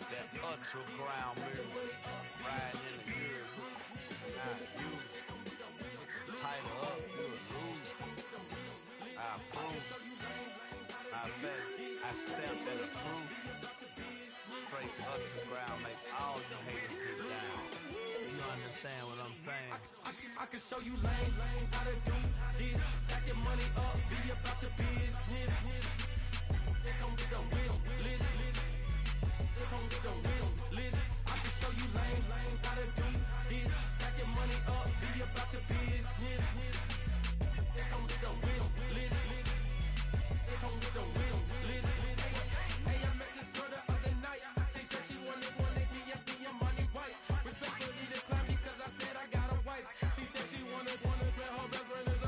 That ultra ground move, riding in the good, I use tighten up, you lose. I approve, I fed, I step and approve. Straight ultra ground, make all you haters get down. You understand what I'm saying? I can show you lame, how to do this. Stack your money up, be about your business. They come with a wish list. Come with a wish list. I can show you lame, how to do this. Stack your money up, be about your business. They come with a wish list. They come with a wish list. Hey, I met this girl the other night. She said she wanted me and be a money white. Respectfully declined because I said I got a wife. She said she wanted her best friend is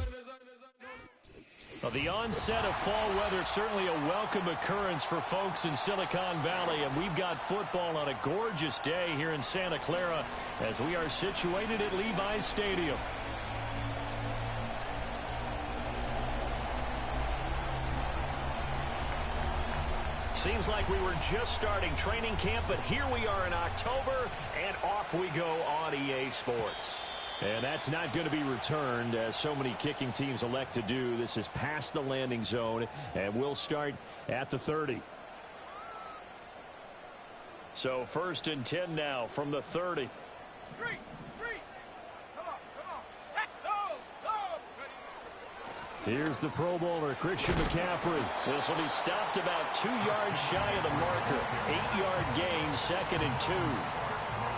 Well, the onset of fall weather, certainly a welcome occurrence for folks in Silicon Valley, and we've got football on a gorgeous day here in Santa Clara as we are situated at Levi's Stadium. Seems like we were just starting training camp, but here we are in October, and off we go on EA Sports. And that's not going to be returned, as so many kicking teams elect to do. This is past the landing zone, and we'll start at the 30. So 1st and 10 now from the 30. Street. Come on. Set, go. Here's the Pro Bowler, Christian McCaffrey. This will be stopped about 2 yards shy of the marker. 8-yard gain, 2nd and 2.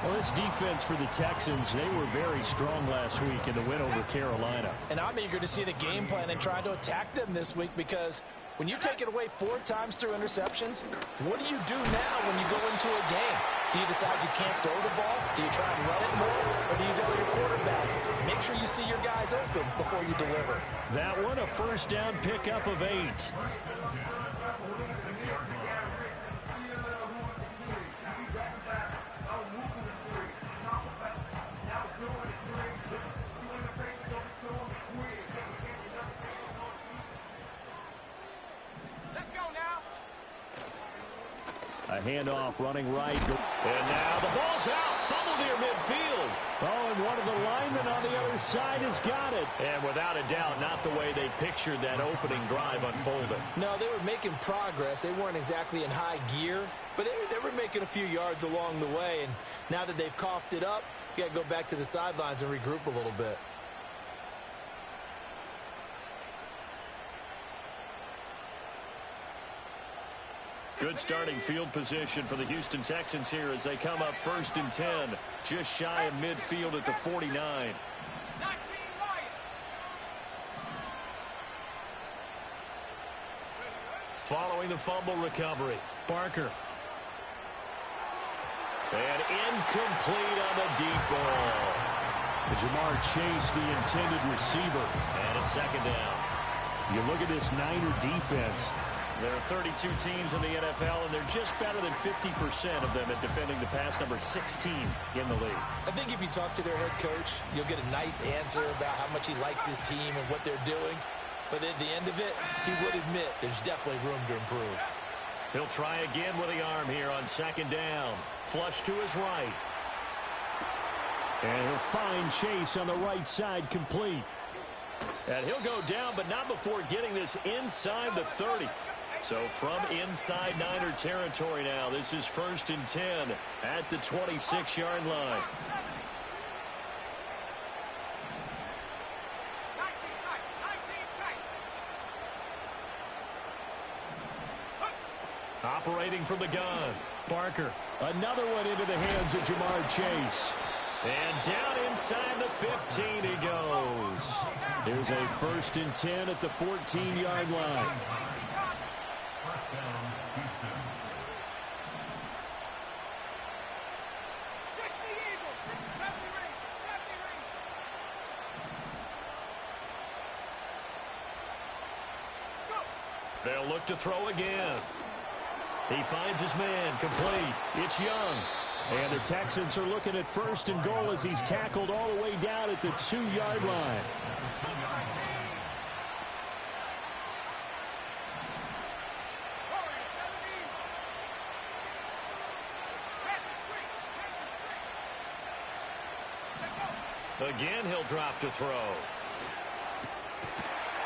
Well, this defense for the Texans, they were very strong last week in the win over Carolina. And I'm eager to see the game plan and try to attack them this week, because when you take it away 4 times through interceptions, what do you do now when you go into a game? Do you decide you can't throw the ball? Do you try and run it more? Or do you tell your quarterback, make sure you see your guys open before you deliver? That one, a first down pickup of 8. A handoff running right. And now the ball's out. Fumble near midfield. Oh, and one of the linemen on the other side has got it. And without a doubt, not the way they pictured that opening drive unfolding. No, they were making progress. They weren't exactly in high gear, but they were making a few yards along the way. And now that they've coughed it up, you got to go back to the sidelines and regroup a little bit. Good starting field position for the Houston Texans here as they come up 1st and 10. Just shy of midfield at the 49. Following the fumble recovery, Barker. And incomplete on the deep ball. Jamar Chase, the intended receiver. And it's 2nd down. You look at this Niner defense. There are 32 teams in the NFL, and they're just better than 50% of them at defending the pass, number 16 in the league. I think if you talk to their head coach, you'll get a nice answer about how much he likes his team and what they're doing. But at the end of it, he would admit there's definitely room to improve. He'll try again with the arm here on 2nd down. Flush to his right. And he'll find Chase on the right side, complete. And he'll go down, but not before getting this inside the 30. So from inside Niner territory now, this is 1st and 10 at the 26-yard line. Operating from the gun, Barker. Another one into the hands of Jamar Chase. And down inside the 15 he goes. Here's a 1st and 10 at the 14-yard line. They'll look to throw again. He finds his man, complete. It's Young. And the Texans are looking at 1st and goal as he's tackled all the way down at the 2-yard line. Again, he'll drop to throw.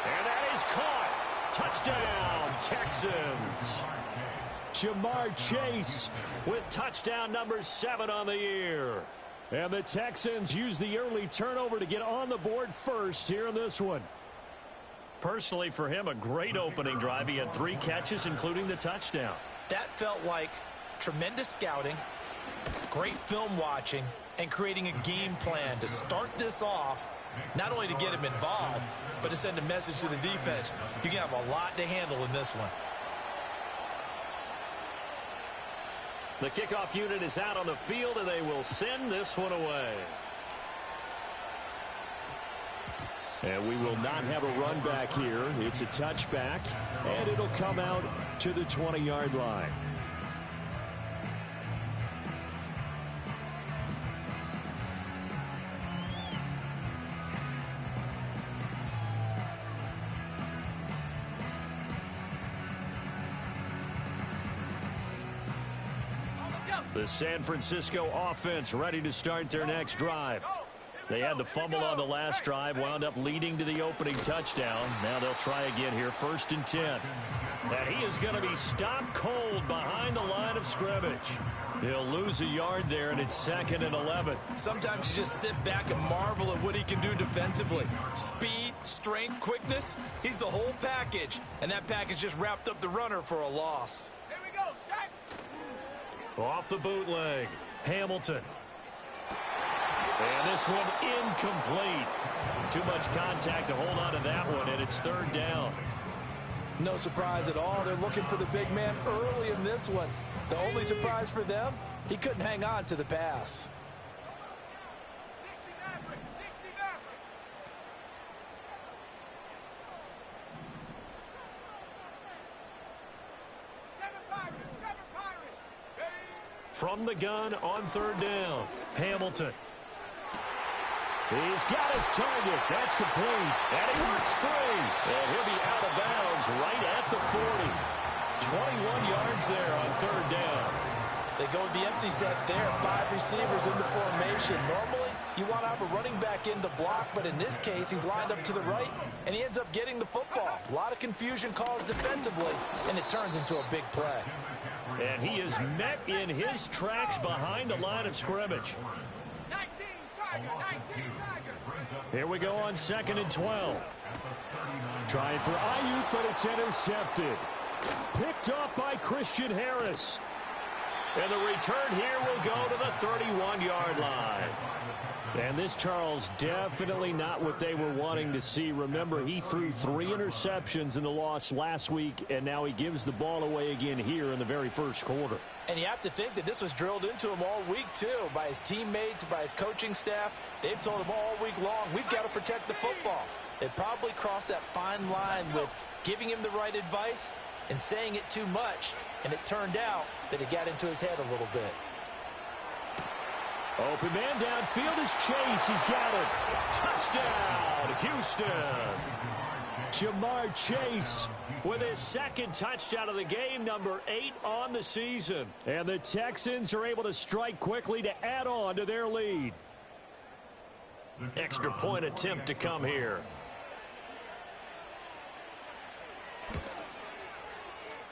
And that is caught. Touchdown, Texans. Jamar Chase with touchdown number 7 on the year. And the Texans use the early turnover to get on the board first here in this one. Personally, for him, a great opening drive. He had 3 catches, including the touchdown. That felt like tremendous scouting, great film watching, and creating a game plan to start this off, not only to get him involved, but to send a message to the defense. You can have a lot to handle in this one. The kickoff unit is out on the field, and they will send this one away. And we will not have a run back here. It's a touchback, and it'll come out to the 20-yard line. The San Francisco offense ready to start their next drive. They had the fumble on the last drive, wound up leading to the opening touchdown. Now they'll try again here, 1st and 10. And he is going to be stopped cold behind the line of scrimmage. He'll lose a yard there, and it's 2nd and 11. Sometimes you just sit back and marvel at what he can do defensively. Speed, strength, quickness, he's the whole package. And that package just wrapped up the runner for a loss. Here we go, sack. Off the bootleg, Hamilton. And this one incomplete. Too much contact to hold on to that one, and it's 3rd down. No surprise at all. They're looking for the big man early in this one. The only surprise for them, he couldn't hang on to the pass. 60 Maverick, 60 Maverick. Seven Pirates. From the gun on 3rd down, Hamilton. He's got his target. That's complete. And he works free. And he'll be out of bounds right at the 40. 21 yards there on 3rd down. They go with the empty set there. 5 receivers in the formation. Normally, you want to have a running back in to block, but in this case, he's lined up to the right, and he ends up getting the football. A lot of confusion caused defensively, and it turns into a big play. And he is met in his tracks behind the line of scrimmage. 19 Tiger, 19 Tiger. Here we go on 2nd and 12. Trying for Ayuk, but it's intercepted. Picked up by Christian Harris. And the return here will go to the 31-yard line. And this, Charles, definitely not what they were wanting to see. Remember, he threw 3 interceptions in the loss last week, and now he gives the ball away again here in the very first quarter. And you have to think that this was drilled into him all week, too, by his teammates, by his coaching staff. They've told him all week long, we've got to protect the football. They probably crossed that fine line with giving him the right advice and saying it too much, and it turned out that it got into his head a little bit. Open man downfield is Chase. He's got it. Touchdown, Houston. Jamar Chase with his 2nd touchdown of the game, number 8 on the season. And the Texans are able to strike quickly to add on to their lead. Extra point attempt to come here.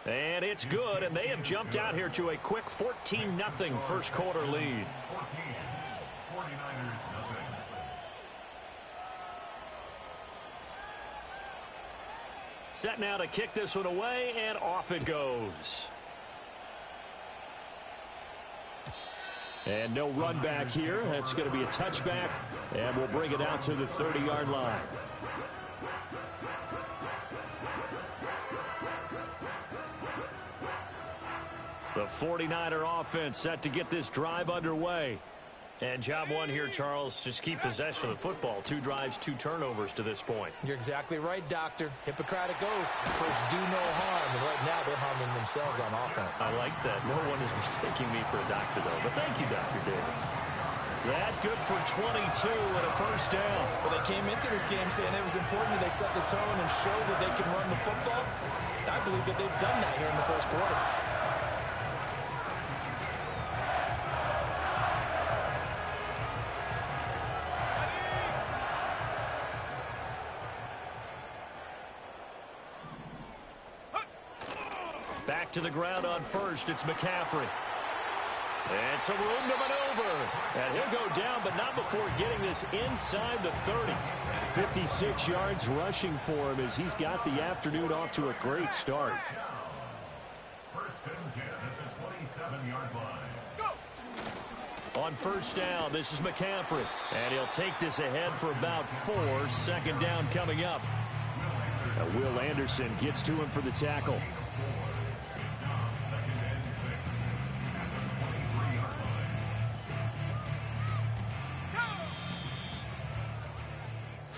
And it's good, and they have jumped out here to a quick 14-0 first quarter lead. Set now to kick this one away, and off it goes. And no run back here. That's going to be a touchback, and we'll bring it out to the 30-yard line. The 49er offense set to get this drive underway. And job one here, Charles, just keep possession of the football. 2 drives, 2 turnovers to this point. You're exactly right, Doctor. Hippocratic oath. First, do no harm. And right now, they're harming themselves on offense. I like that. No one is mistaking me for a doctor, though. But thank you, Dr. Davis. That good for 22 and a first down. Well, they came into this game saying it was important that they set the tone and show that they can run the football. I believe that they've done that here in the first quarter. Back to the ground on first. It's McCaffrey. And some room to maneuver. And he'll go down, but not before getting this inside the 30. 56 yards rushing for him as he's got the afternoon off to a great start. First and 10 at the 27-yard line. On first down, this is McCaffrey. And he'll take this ahead for about 4. Second down coming up. Now Will Anderson gets to him for the tackle.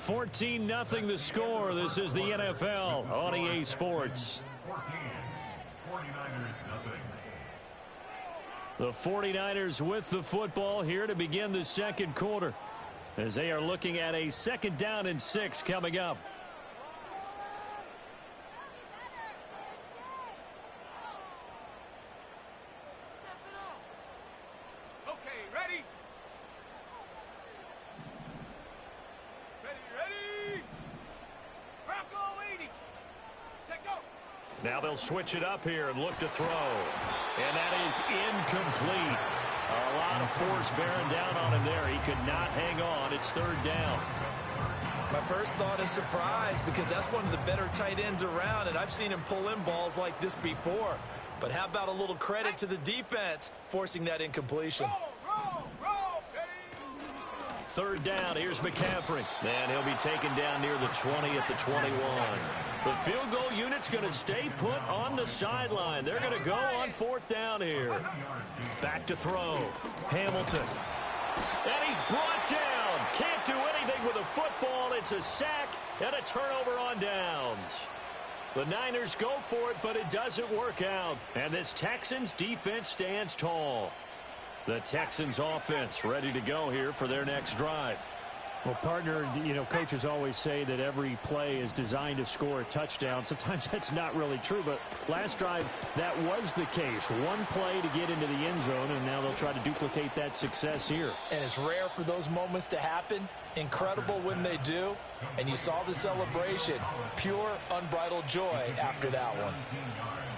14-0 the score. This is the NFL on EA Sports. 49ers, The 49ers with the football here to begin the second quarter as they are looking at a 2nd down and 6 coming up. Now they'll switch it up here and look to throw. And that is incomplete. A lot of force bearing down on him there. He could not hang on. It's 3rd down. My first thought is surprise because that's one of the better tight ends around, and I've seen him pull in balls like this before. But how about a little credit to the defense forcing that incompletion? 3rd down. Here's McCaffrey. And he'll be taken down near the 20 at the 21. The field goal unit's going to stay put on the sideline. They're going to go on 4th down here. Back to throw. Hamilton. And he's brought down. Can't do anything with a football. It's a sack and a turnover on downs. The Niners go for it, but it doesn't work out. And this Texans defense stands tall. The Texans offense ready to go here for their next drive. Well, partner, you know, coaches always say that every play is designed to score a touchdown. Sometimes that's not really true, but last drive, that was the case. One play to get into the end zone, and now they'll try to duplicate that success here. And it's rare for those moments to happen. Incredible when they do. And you saw the celebration. Pure, unbridled joy after that one.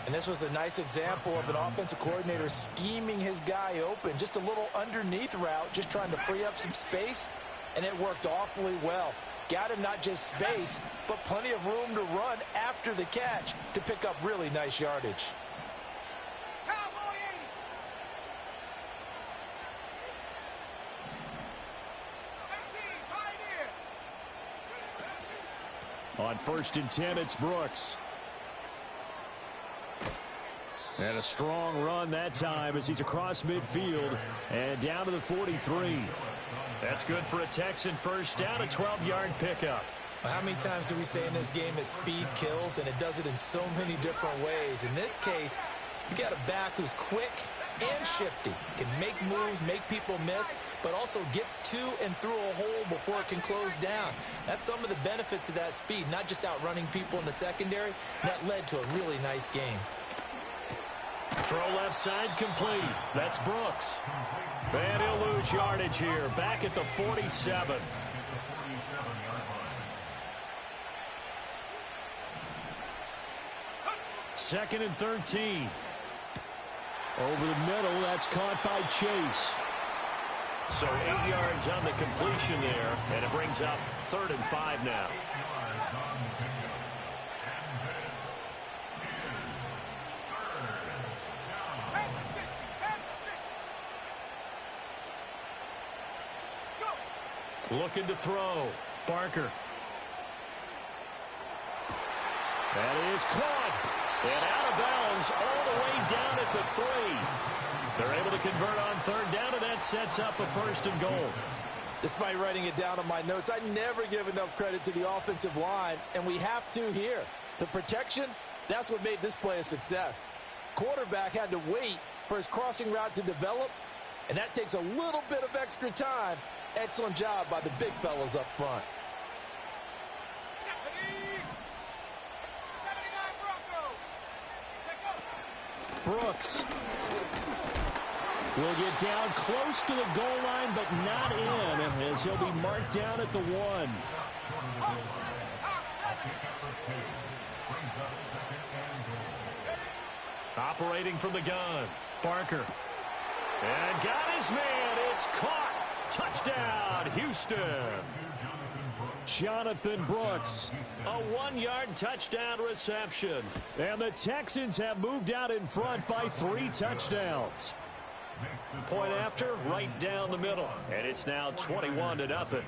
And this was a nice example of an offensive coordinator scheming his guy open. Just a little underneath route, just trying to free up some space. And it worked awfully well. Got him not just space, but plenty of room to run after the catch to pick up really nice yardage. On 1st and 10, it's Brooks. And a strong run that time as he's across midfield and down to the 43. That's good for a Texan first down, a 12-yard pickup. Well, how many times do we say in this game that speed kills, and it does it in so many different ways? In this case, you got a back who's quick and shifty, can make moves, make people miss, but also gets to and through a hole before it can close down. That's some of the benefits of that speed, not just outrunning people in the secondary. That led to a really nice game. Throw left side complete. That's Brooks. And he'll lose yardage here. Back at the 47. Second and 13. Over the middle, that's caught by Chase. So 8 yards on the completion there, and it brings up 3rd and 5 now. Looking to throw. Barker. That is caught. And out of bounds all the way down at the 3. They're able to convert on third down, and that sets up a 1st and goal. Despite writing it down on my notes, I never give enough credit to the offensive line, and we have to here. The protection, that's what made this play a success. Quarterback had to wait for his crossing route to develop, and that takes a little bit of extra time. Excellent job by the big fellas up front. 79 Broncos. Brooks will get down close to the goal line, but not in, as he'll be marked down at the 1. Operating from the gun, Barker. And got his man. It's caught. Touchdown, Houston. Jonathan Brooks. A 1-yard touchdown reception. And the Texans have moved out in front by 3 touchdowns. Point after, right down the middle. And it's now 21-0.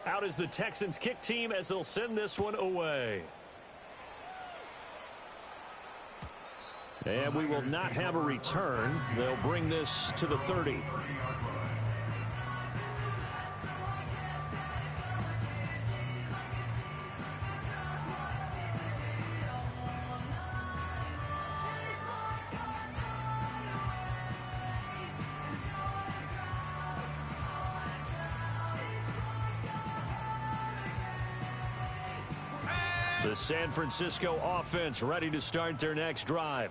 Out is the Texans kick team as they'll send this one away. And we will not have a return. They'll bring this to the 30. The San Francisco offense ready to start their next drive.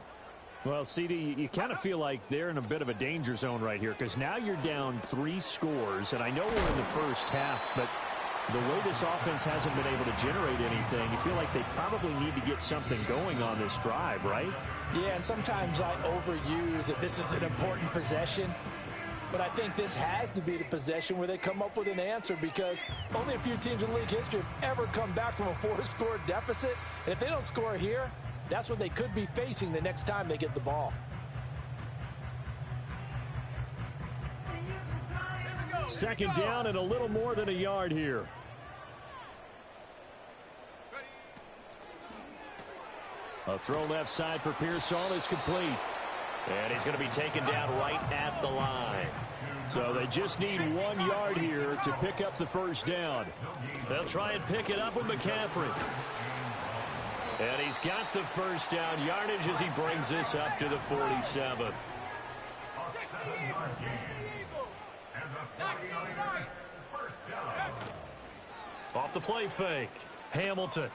Well, CD, you kind of feel like they're in a bit of a danger zone right here, because now you're down 3 scores, and I know we're in the first half, but the way this offense hasn't been able to generate anything, you feel like they probably need to get something going on this drive, right? Yeah, and sometimes I overuse that this is an important possession, but I think this has to be the possession where they come up with an answer, because only a few teams in league history have ever come back from a 4-score deficit, and if they don't score here, that's what they could be facing the next time they get the ball. Second down and a little more than a yard here. A throw left side for Pearsall is complete. And he's going to be taken down right at the line. So they just need 1 yard here to pick up the first down. They'll try and pick it up with McCaffrey. And he's got the first down yardage as he brings this up to the 47. Off the play fake. Hamilton.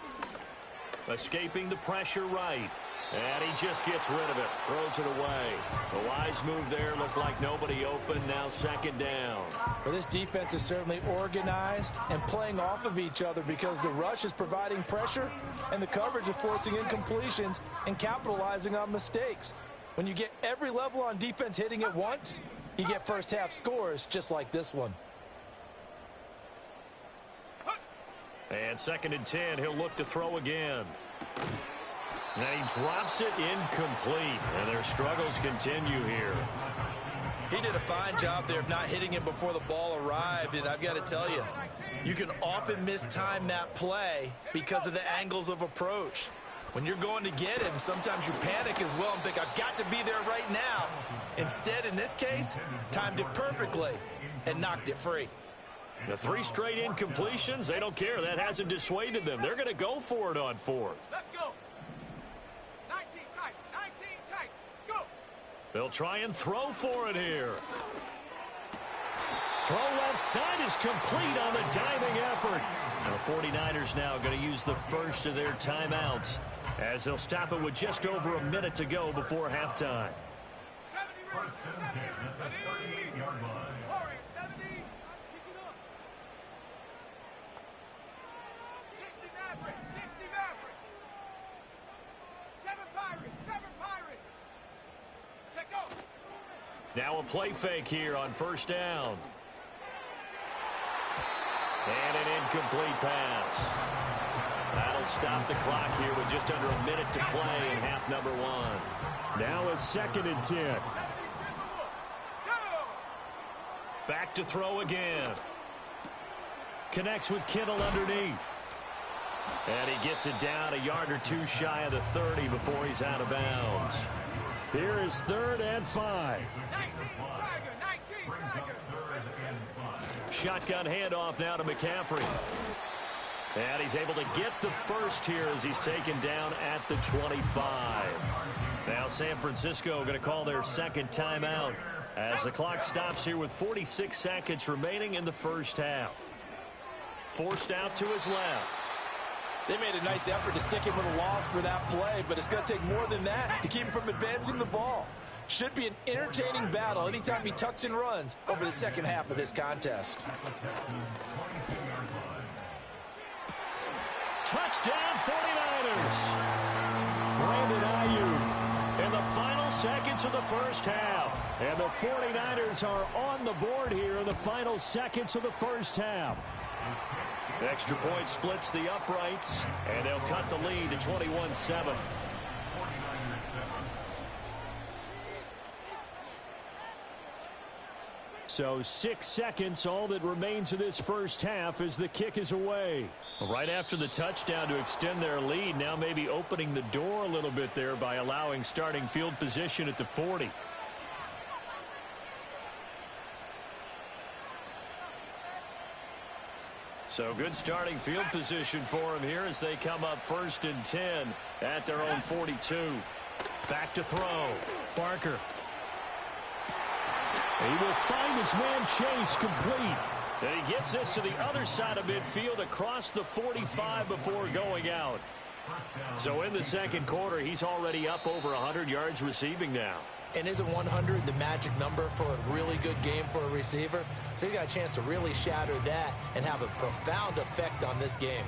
Escaping the pressure right. And he just gets rid of it. Throws it away. A wise move there. Looked like nobody open. Now second down. Well, this defense is certainly organized and playing off of each other, because the rush is providing pressure and the coverage is forcing incompletions and capitalizing on mistakes. When you get every level on defense hitting at once, you get first half scores just like this one. And 2nd and 10. He'll look to throw again. And he drops it incomplete. And their struggles continue here. He did a fine job there of not hitting it before the ball arrived, and I've got to tell you, you can often mistime that play because of the angles of approach. When you're going to get him, sometimes you panic as well and think, I've got to be there right now. Instead, in this case, timed it perfectly and knocked it free. The 3 straight incompletions, they don't care. That hasn't dissuaded them. They're going to go for it on 4th. Let's go. 19 tight. 19 tight. Go. They'll try and throw for it here. Throw left side is complete on the diving effort. And the 49ers now going to use the first of their timeouts as they'll stop it with just over a minute to go before halftime. 70 ready. 70. Warriors, 70. Pick it up. 60 Maverick. 60 Maverick. 7 Pirates. 7 Pirates. Check go. Now a play fake here on first down. And an incomplete pass. That'll stop the clock here with just under a minute to play in half number 1. Now a 2nd and 10. Back to throw again. Connects with Kittle underneath. And he gets it down a yard or two shy of the 30 before he's out of bounds. Here is 3rd and 5. 19 Tiger, 19 Tiger. Shotgun handoff now to McCaffrey. And he's able to get the first here as he's taken down at the 25. Now San Francisco going to call their second timeout as the clock stops here with 46 seconds remaining in the first half. Forced out to his left. They made a nice effort to stick him with a loss for that play, but it's going to take more than that to keep him from advancing the ball. Should be an entertaining battle anytime he tucks and runs over the second half of this contest. Touchdown 49ers. Brandon Ayuk in the final seconds of the first half. And the 49ers are on the board here in the final seconds of the first half. The extra point splits the uprights, and they'll cut the lead to 21-7. So 6 seconds, all that remains of this first half as the kick is away. Right after the touchdown to extend their lead, now maybe opening the door a little bit there by allowing starting field position at the 40. So good starting field position for him here as they come up 1st and 10 at their own 42. Back to throw. Barker. He will find his man Chase complete. And he gets this to the other side of midfield across the 45 before going out. So in the second quarter, he's already up over 100 yards receiving now. And isn't 100 the magic number for a really good game for a receiver? So he got a chance to really shatter that and have a profound effect on this game.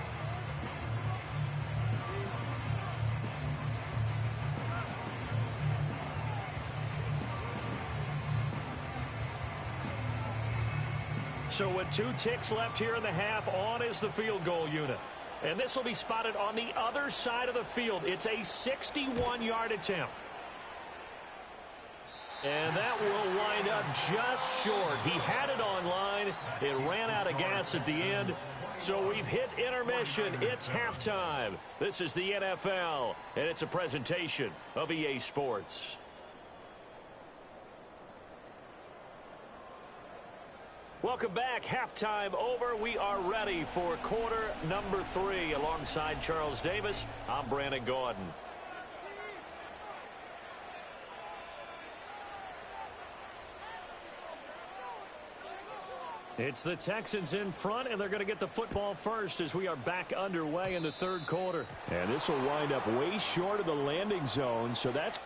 So with 2 ticks left here in the half, on is the field goal unit. And this will be spotted on the other side of the field. It's a 61-yard attempt. And that will wind up just short. He had it on line. It ran out of gas at the end. So we've hit intermission. It's halftime. This is the NFL, and it's a presentation of EA Sports. Welcome back. Halftime over. We are ready for quarter number 3. Alongside Charles Davis, I'm Brandon Gordon. It's the Texans in front, and they're going to get the football first as we are back underway in the third quarter. And this will wind up way short of the landing zone, so that's...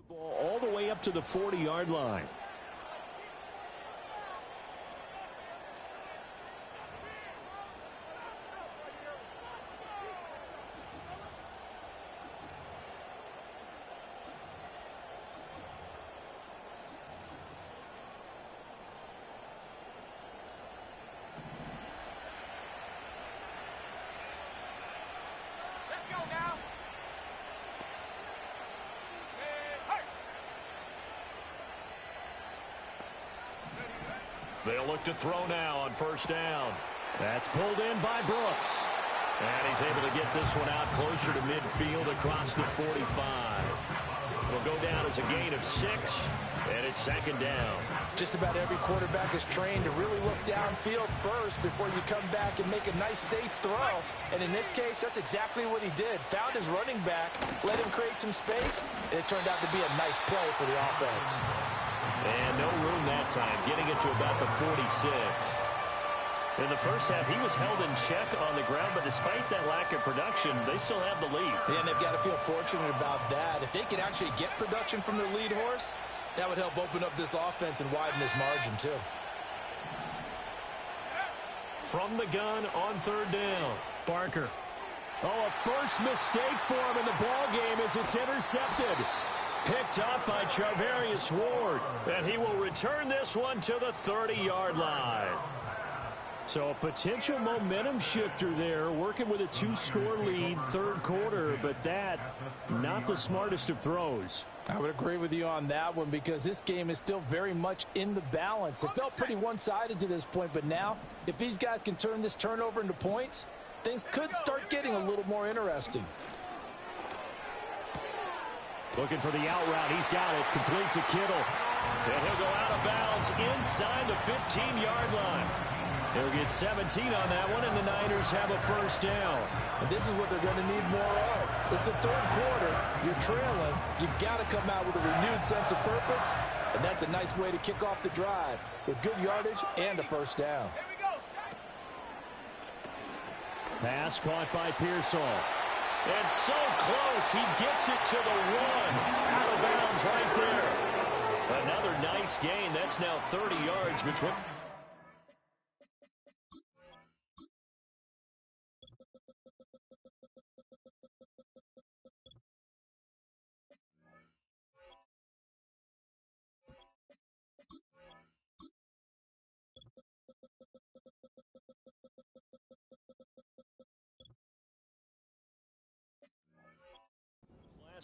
ball all the way up to the 40-yard line. Let's go now. They'll look to throw now on first down. That's pulled in by Brooks. And he's able to get this one out closer to midfield across the 45. It'll go down as a gain of 6, and it's second down. Just about every quarterback is trained to really look downfield first before you come back and make a nice, safe throw. And in this case, that's exactly what he did. Found his running back, let him create some space, and it turned out to be a nice play for the offense. And no room that time, getting it to about the 46. In the first half, he was held in check on the ground, but despite that lack of production, they still have the lead. Yeah, and they've got to feel fortunate about that. If they could actually get production from their lead horse, that would help open up this offense and widen this margin, too. From the gun on third down, Barker. Oh, a first mistake for him in the ball game as it's intercepted. Picked up by Charvarius Ward, and he will return this one to the 30-yard line. So a potential momentum shifter there, working with a 2-score lead, third quarter, but that, not the smartest of throws. I would agree with you on that one because this game is still very much in the balance. It felt pretty one-sided to this point, but now, if these guys can turn this turnover into points, things could start getting a little more interesting. Looking for the out route. He's got it. Complete to Kittle. And he'll go out of bounds inside the 15-yard line. He'll get 17 on that one, and the Niners have a first down. And this is what they're going to need more of. It's the third quarter. You're trailing. You've got to come out with a renewed sense of purpose, and that's a nice way to kick off the drive with good yardage and a first down. Here we go, set. Pass caught by Pearsall. And so close, he gets it to the 1. Out of bounds right there. Another nice gain. That's now 30 yards between.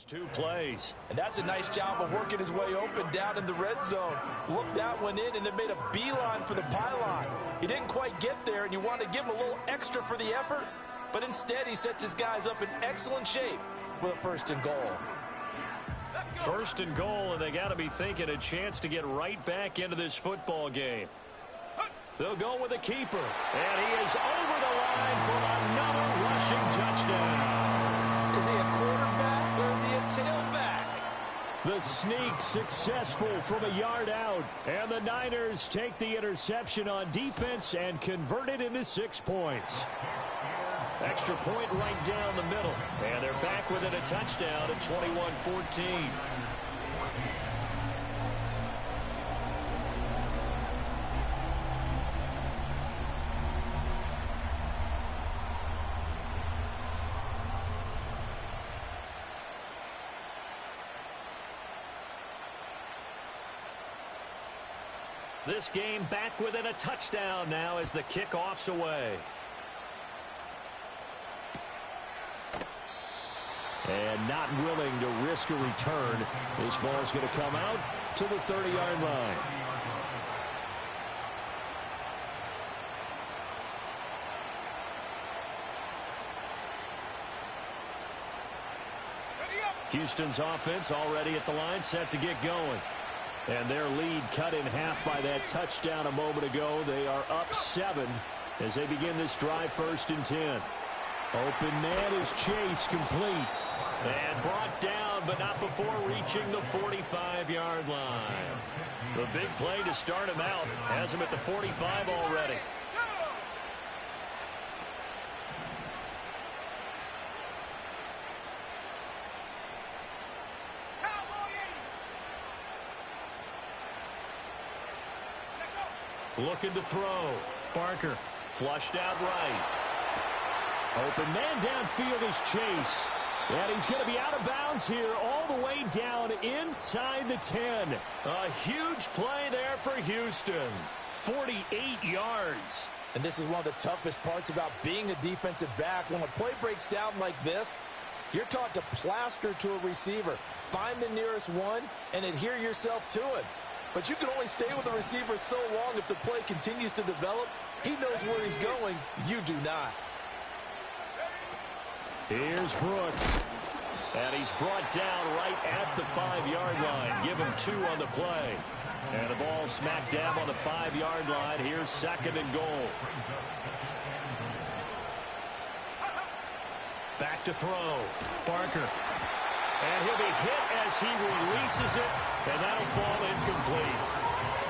Two plays. And that's a nice job of working his way open down in the red zone. Looked that one in and then made a beeline for the pylon. He didn't quite get there, and you want to give him a little extra for the effort, but instead he sets his guys up in excellent shape with a first and goal. First and goal, and they got to be thinking a chance to get right back into this football game. They'll go with a keeper, and he is over the line for another rushing touchdown. Is he a quarterback or is he a tailback? The sneak successful from a yard out, and the Niners take the interception on defense and convert it into 6 points. Extra point right down the middle, and they're back within a touchdown at 21-14. This game back within a touchdown now as the kickoff's away. And not willing to risk a return. This ball's going to come out to the 30-yard line. Houston's offense already at the line, set to get going. And their lead cut in half by that touchdown a moment ago. They are up 7 as they begin this drive, 1st and 10. Open man is Chase, complete. And brought down, but not before reaching the 45-yard line. The big play to start him out has him at the 45 already. Looking to throw. Barker flushed out right. Open man downfield is Chase. And he's going to be out of bounds here all the way down inside the 10. A huge play there for Houston. 48 yards. And this is one of the toughest parts about being a defensive back. When a play breaks down like this, you're taught to plaster to a receiver. Find the nearest one and adhere yourself to it. But you can only stay with the receiver so long if the play continues to develop. He knows where he's going. You do not. Here's Brooks. And he's brought down right at the 5-yard line. Give him 2 on the play. And the ball smack dab on the 5-yard line. Here's 2nd and goal. Back to throw. Barker. And he'll be hit as he releases it, and that'll fall incomplete.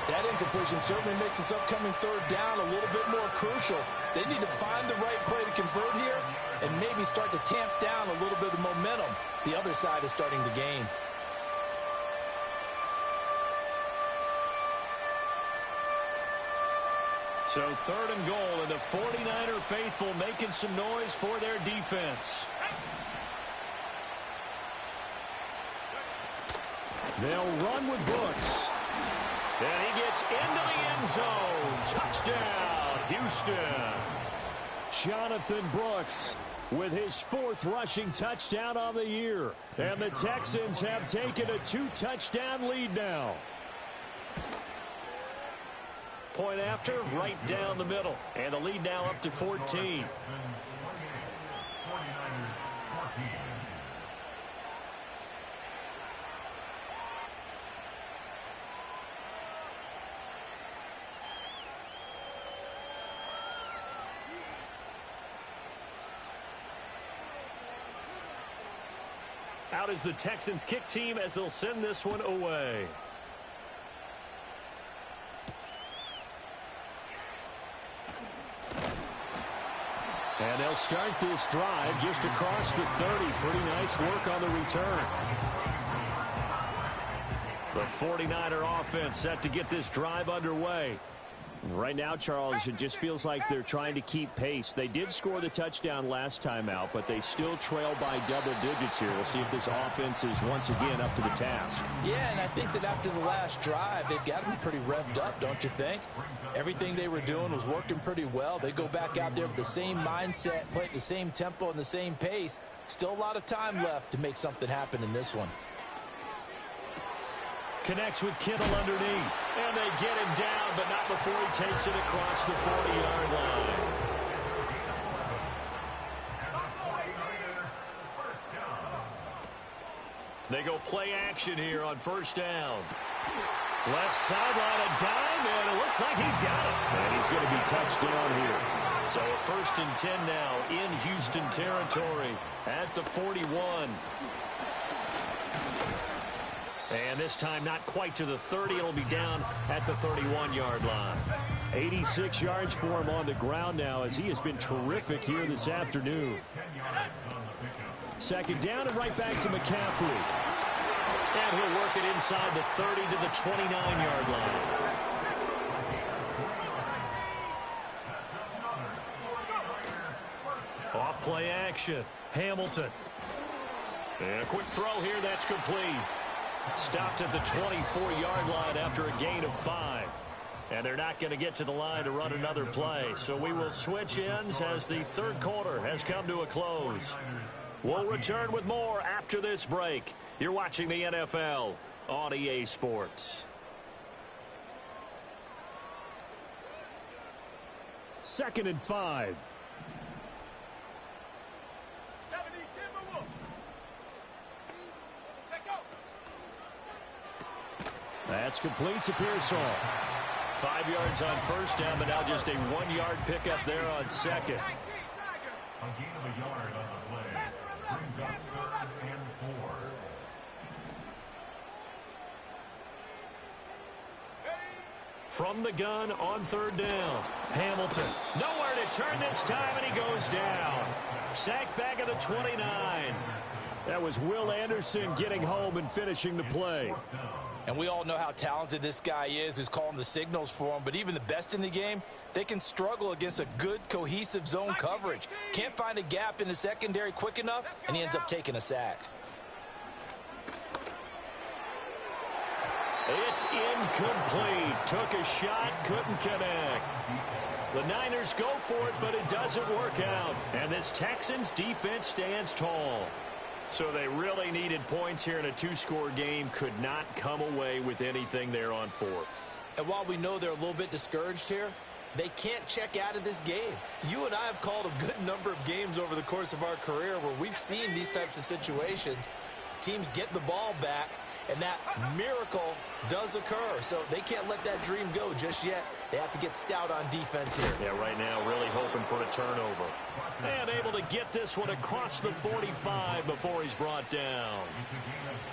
That incompletion certainly makes this upcoming 3rd down a little bit more crucial. They need to find the right play to convert here and maybe start to tamp down a little bit of momentum. The other side is starting to gain. So 3rd and goal, and the 49er faithful making some noise for their defense. They'll run with Brooks. And he gets into the end zone. Touchdown, Houston. Jonathan Brooks with his 4th rushing touchdown on the year. And the Texans have taken a 2-touchdown lead now. Point after, right down the middle. And the lead now up to 14. Out is the Texans kick team as they'll send this one away. And they'll start this drive just across the 30. Pretty nice work on the return. The 49er offense set to get this drive underway. Right now, Charles, it just feels like they're trying to keep pace. They did score the touchdown last time out, but they still trail by double digits here. We'll see if this offense is once again up to the task. Yeah, and I think that after the last drive, they've got to be pretty revved up, don't you think? Everything they were doing was working pretty well. They go back out there with the same mindset, playing the same tempo and the same pace. Still a lot of time left to make something happen in this one. Connects with Kittle underneath. And they get him down, but not before he takes it across the 40-yard line. They go play action here on 1st down. Left sideline, a dime, and it looks like he's got it. And he's going to be touched down here. So a 1st and 10 now in Houston territory at the 41. And this time not quite to the 30. It'll be down at the 31-yard line. 86 yards for him on the ground now as he has been terrific here this afternoon. 2nd down and right back to McCaffrey. And he'll work it inside the 30 to the 29-yard line. Off play action. Hamilton. And a quick throw here. That's complete. Stopped at the 24-yard line after a gain of 5. And they're not going to get to the line to run another play. So we will switch ends as the 3rd quarter has come to a close. We'll return with more after this break. You're watching the NFL on EA Sports. 2nd and 5. That's complete to Pearsall. 5 yards on 1st down, but now just a 1-yard pickup there on 2nd. A gain of a yard on the play. Brings up 3rd and 4. From the gun on 3rd down. Hamilton. Nowhere to turn this time, and he goes down. Sacked back at the 29. That was Will Anderson getting home and finishing the play. And we all know how talented this guy is who's calling the signals for him. But even the best in the game, they can struggle against a good, cohesive zone coverage. Can't find a gap in the secondary quick enough, and he ends up taking a sack. It's incomplete. Took a shot, couldn't connect. The Niners go for it, but it doesn't work out. And this Texans defense stands tall. So they really needed points here in a 2-score game. Could not come away with anything there on 4th. And while we know they're a little bit discouraged here, they can't check out of this game. You and I have called a good number of games over the course of our career where we've seen these types of situations. Teams get the ball back, and that miracle does occur. So they can't let that dream go just yet. They have to get stout on defense here. Yeah, right now really hoping for a turnover. And able to get this one across the 45 before he's brought down.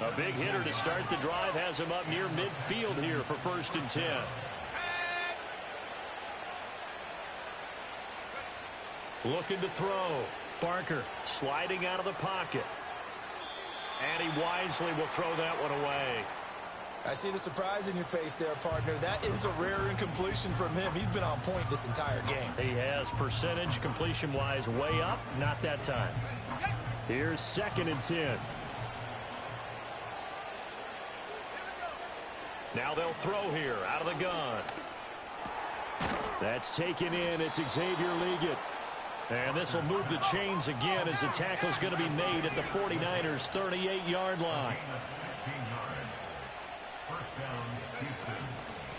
A big hitter to start the drive has him up near midfield here for 1st and 10. Looking to throw. Barker sliding out of the pocket. And he wisely will throw that one away. I see the surprise in your face there, partner. That is a rare incompletion from him. He's been on point this entire game. He has percentage completion-wise way up. Not that time. Here's 2nd and 10. Now they'll throw here out of the gun. That's taken in. It's Xavier Leggett. And this will move the chains again as the tackle's going to be made at the 49ers' 38-yard line.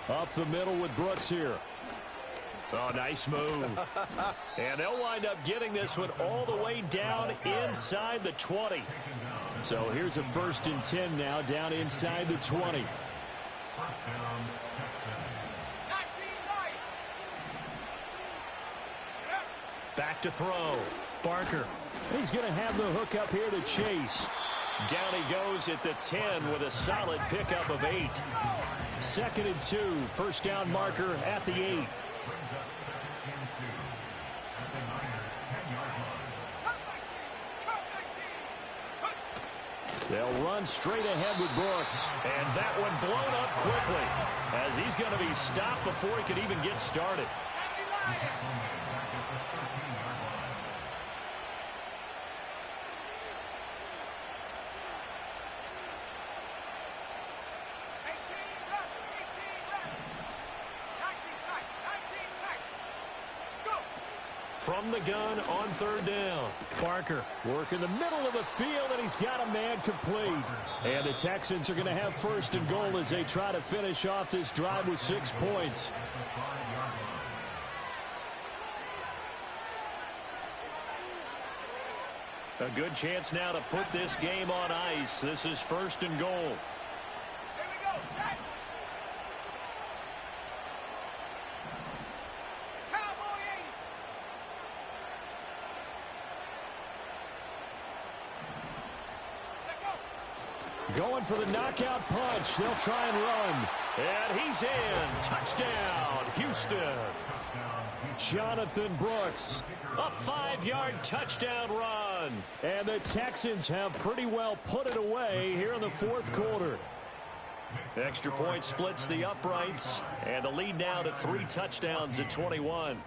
Up the middle with Brooks here. Oh, nice move. And they'll wind up getting this one all the way down inside the 20. So here's a 1st and 10 now down inside the 20. Back to throw. Barker. He's going to have the hook up here to Chase. Down he goes at the 10 with a solid pickup of 8. 2nd and 2. 1st down marker at the 8. They'll run straight ahead with Brooks. And that one blown up quickly as he's going to be stopped before he could even get started. From the gun on 3rd down. Barker working the middle of the field, and he's got a man complete. And the Texans are going to have 1st and goal as they try to finish off this drive with 6 points. A good chance now to put this game on ice. This is 1st and goal. Going for the knockout punch. They'll try and run. And he's in. Touchdown, Houston. Jonathan Brooks. A 5-yard touchdown run. And the Texans have pretty well put it away here in the 4th quarter. Extra point splits the uprights. And the lead now to 3 touchdowns at 21.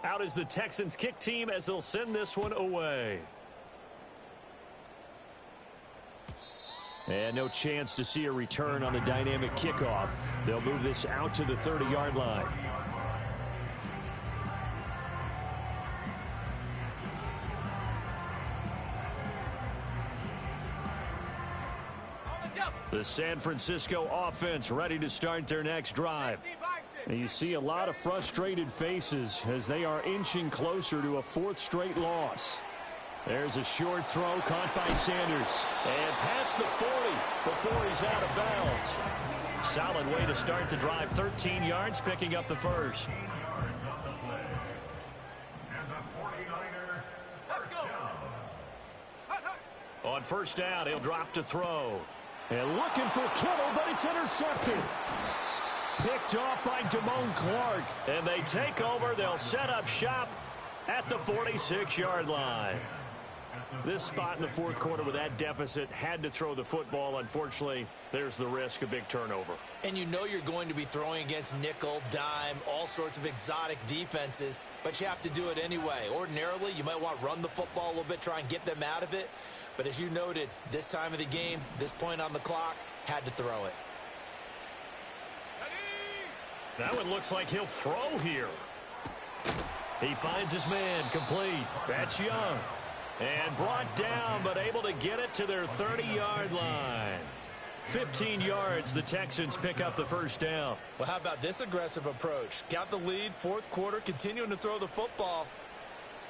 Out is the Texans kick team as they'll send this one away. And no chance to see a return on the dynamic kickoff. They'll move this out to the 30-yard line. The San Francisco offense ready to start their next drive. And you see a lot of frustrated faces as they are inching closer to a 4th straight loss. There's a short throw caught by Sanders. And past the 40 before he's out of bounds. Solid way to start the drive. 13 yards, picking up the 1st. On 1st down, he'll drop to throw. And looking for Kittle, but it's intercepted. Picked off by Damone Clark. And they take over. They'll set up shop at the 46-yard line. This spot in the 4th quarter with that deficit had to throw the football. Unfortunately, there's the risk of big turnover. And you know you're going to be throwing against nickel, dime, all sorts of exotic defenses, but you have to do it anyway. Ordinarily, you might want to run the football a little bit, try and get them out of it. But as you noted, this time of the game, this point on the clock, had to throw it. That one looks like he'll throw here. He finds his man complete. That's Young. And brought down, but able to get it to their 30-yard line. 15 yards, the Texans pick up the 1st down. Well, how about this aggressive approach? Got the lead, 4th quarter, continuing to throw the football.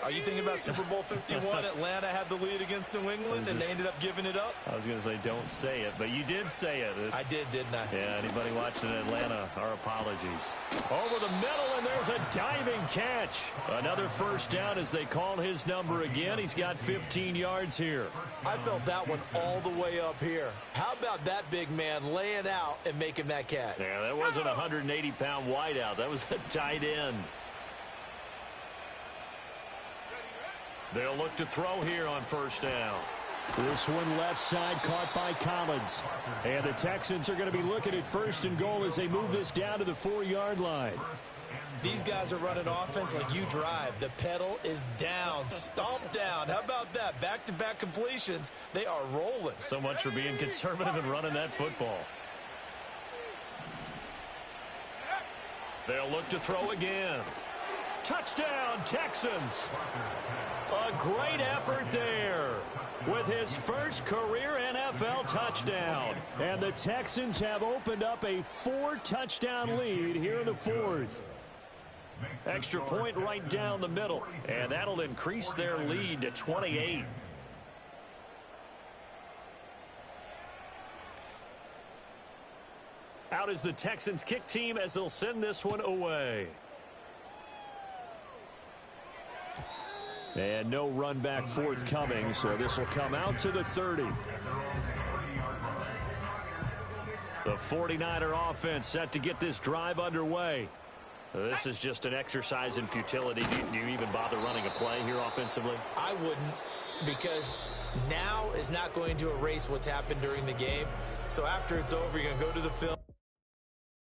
Are you thinking about Super Bowl 51? Atlanta had the lead against New England, and they ended up giving it up? I was going to say don't say it, but you did say it. I did, didn't I? Yeah, anybody watching Atlanta, our apologies. Over the middle, and there's a diving catch. Another 1st down as they call his number again. He's got 15 yards here. I felt that one all the way up here. How about that big man laying out and making that catch? Yeah, that wasn't a 180-pound wideout. That was a tight end. They'll look to throw here on first down. This one left side caught by Collins. And the Texans are going to be looking at first and goal as they move this down to the 4-yard line. These guys are running offense like you drive. The pedal is down, stomped down. How about that? Back-to-back completions. They are rolling. So much for being conservative and running that football. They'll look to throw again. Touchdown, Texans. A great effort there with his first career NFL touchdown. And the Texans have opened up a 4-touchdown lead here in the 4th. Extra point right down the middle, and that'll increase their lead to 28. Out is the Texans kick team as they'll send this one away. And no run back forthcoming, so this will come out to the 30. The 49er offense set to get this drive underway. This is just an exercise in futility. Do you even bother running a play here offensively? I wouldn't, because now is not going to erase what's happened during the game. So after it's over, you're going to go to the film.